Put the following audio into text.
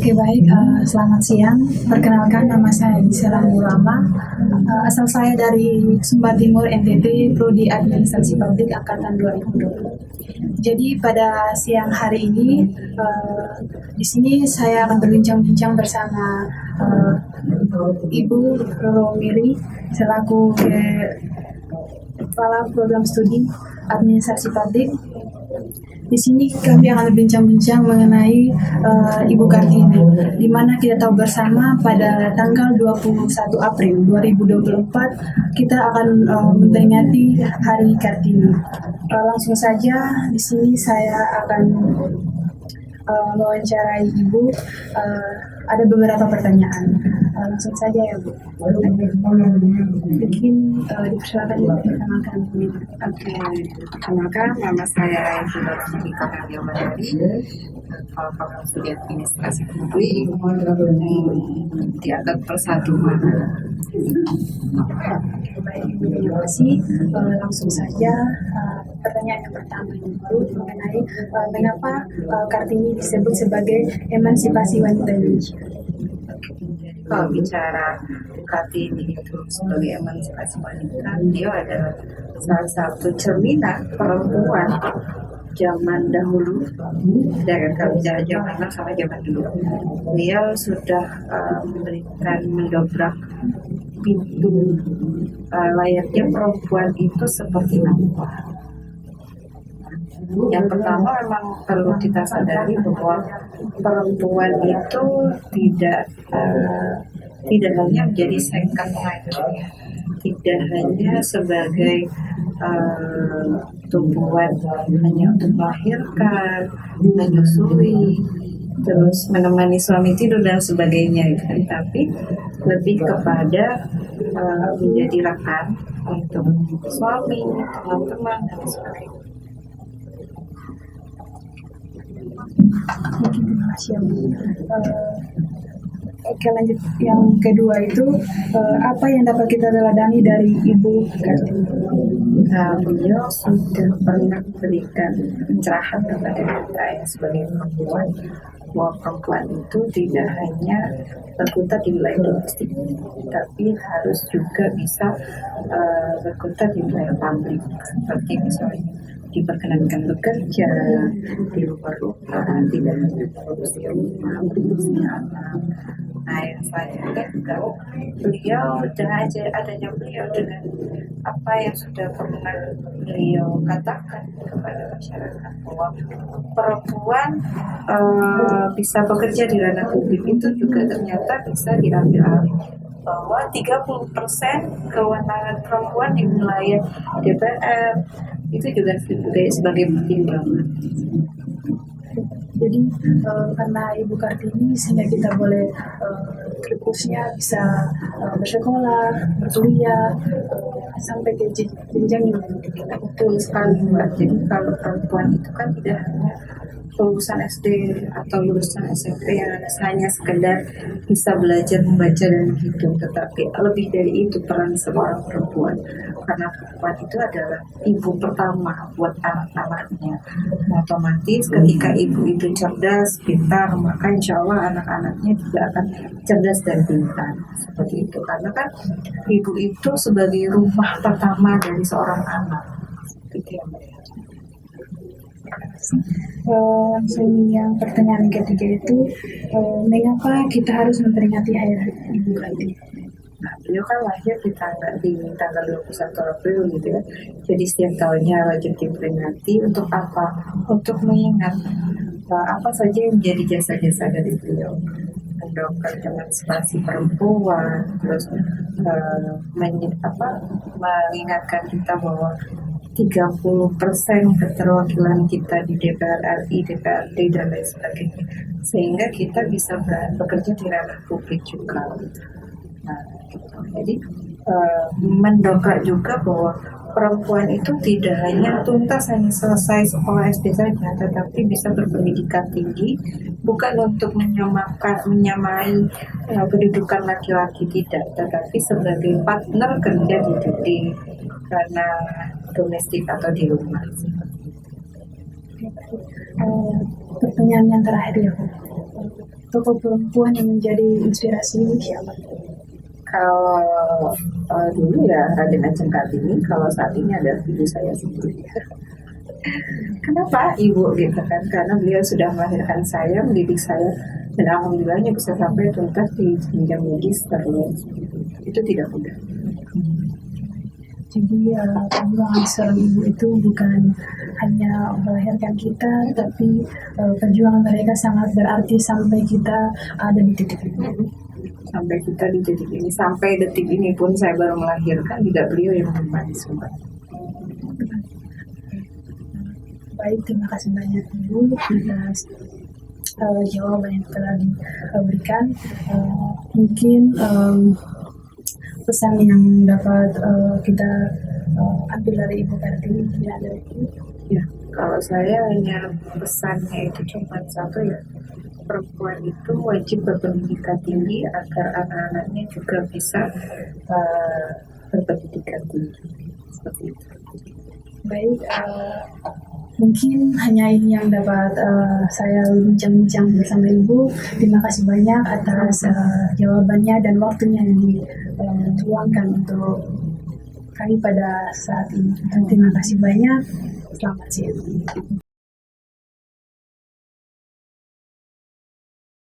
Oke baik, selamat siang. Perkenalkan nama saya Gisela Nurama. Asal saya dari Sumba Timur, NTT, Prodi Administrasi Publik Angkatan 2020. Jadi pada siang hari ini di sini saya akan berbincang-bincang bersama Ibu Roro Miri selaku Kepala Program Studi Administrasi Publik. Di sini kami akan berbincang-bincang mengenai Ibu Kartini, di mana kita tahu bersama pada tanggal 21 April 2024 kita akan memperingati Hari Kartini. Langsung saja di sini saya akan mewawancarai Ibu. Ada beberapa pertanyaan. Langsung saja ya Bu. Mungkin dipersilakan diperkenalkan. Oke, perkenalkan nama saya Ibu Rosmika Kardiomandari, Kepala Program Studi Administrasi Publik di Angkatan Persatuan. Baik, terima kasih. Langsung saja pertanyaan yang pertama mengenai mengapa Kartini disebut sebagai emansipasi wanita Indonesia. Kalau bicara Kartini itu sebagai emansipasi wanita, dia adalah salah satu cerminan perempuan zaman dahulu, dari kalau bicara zaman now sama zaman dulu. Beliau sudah memberikan mendobrak pintu layaknya perempuan itu seperti apa. Yang pertama memang perlu kita sadari bahwa perempuan itu tidak hanya menjadi second wife, tidak hanya sebagai tumpuan hanya untuk melahirkan, menyusui, terus menemani suami tidur dan sebagainya, tapi lebih kepada menjadi rekan untuk suami, teman-teman dan sebagainya. Terima kasih. Oke, lanjut yang kedua itu apa yang dapat kita teladani dari Ibu Kartini? Beliau sudah pernah memberikan pencerahan kepada kita ya, sebagai perempuan, bahwa perempuan itu tidak hanya berkutat di wilayah domestik, tapi harus juga bisa berkutat di wilayah publik, seperti misalnya diperkenankan bekerja di luar rumah, tidak hanya produksi rumah, produksi anak. Nah, yang selanjutnya juga beliau dengan adanya beliau dengan apa yang sudah pernah beliau katakan kepada masyarakat bahwa perempuan bisa bekerja di ranah publik itu juga ternyata bisa diambil alih, bahwa 30% kewenangan perempuan di wilayah DPR itu juga sebagai pertimbangan. Jadi karena Ibu Kartini sehingga kita boleh fokusnya bisa bersekolah, berkuliah, sampai ke jenjang yang Betul sekali Mbak. Jadi kalau perempuan itu kan tidak hanya lulusan SD atau lulusan SMP yang hanya sekedar bisa belajar membaca dan menghitung, tetapi lebih dari itu peran seorang perempuan, karena perempuan itu adalah ibu pertama buat anak-anaknya. Otomatis ketika ibu itu cerdas, pintar, maka insya Allah anak-anaknya juga akan cerdas dan pintar, seperti itu. Karena kan ibu itu sebagai rumah pertama dari seorang anak. Itu yang langsung yang pertanyaan ketiga itu mengapa kita harus memperingati Hari Ibu Kartini? Nah, beliau kan lahir di tanggal 21 April gitu ya. Jadi setiap tahunnya wajib diperingati. Untuk apa? Untuk mengingat apa saja yang menjadi jasa-jasa dari beliau. Mendongkrak emansipasi perempuan, terus mengingatkan kita bahwa 30% keterwakilan kita di DPR RI, DPRD dan lain sebagainya, sehingga kita bisa bekerja di ranah publik juga. Nah, gitu. Jadi mendongkrak juga bahwa perempuan itu tidak hanya tuntas hanya selesai sekolah SD saja, tetapi bisa berpendidikan tinggi, bukan untuk menyamai kedudukan laki-laki, tidak, tetapi sebagai partner kerja di karena domestik atau di rumah. Pertanyaan yang terakhir ya Bu. tokoh perempuan yang menjadi inspirasi siapa? Kalau dulu ya Raden Ajeng Kartini, kalau saat ini adalah ibu saya sendiri. Kenapa ibu gitu kan? Karena beliau sudah melahirkan saya, mendidik saya, dan alhamdulillahnya bisa sampai tuntas di jenjang medis terus. Itu tidak mudah. Jadi perjuangan seorang ibu itu bukan hanya melahirkan kita, tapi perjuangan mereka sangat berarti sampai kita ada di titik ini. Sampai kita di titik ini, sampai detik ini pun saya baru melahirkan, juga beliau yang menemani semua. Baik, terima kasih banyak Ibu atas jawaban yang telah diberikan. Mungkin pesan yang dapat kita ambil dari Ibu Kartini tidak ada lagi. Ya, kalau saya hanya pesannya itu cuma satu ya, perempuan itu wajib berpendidikan tinggi agar anak-anaknya juga bisa berpendidikan tinggi. Seperti itu. Baik, mungkin hanya ini yang dapat saya bincang-bincang bersama Ibu. Terima kasih banyak atas jawabannya dan waktunya yang diluangkan untuk kami pada saat ini. Terima kasih banyak. Selamat siang.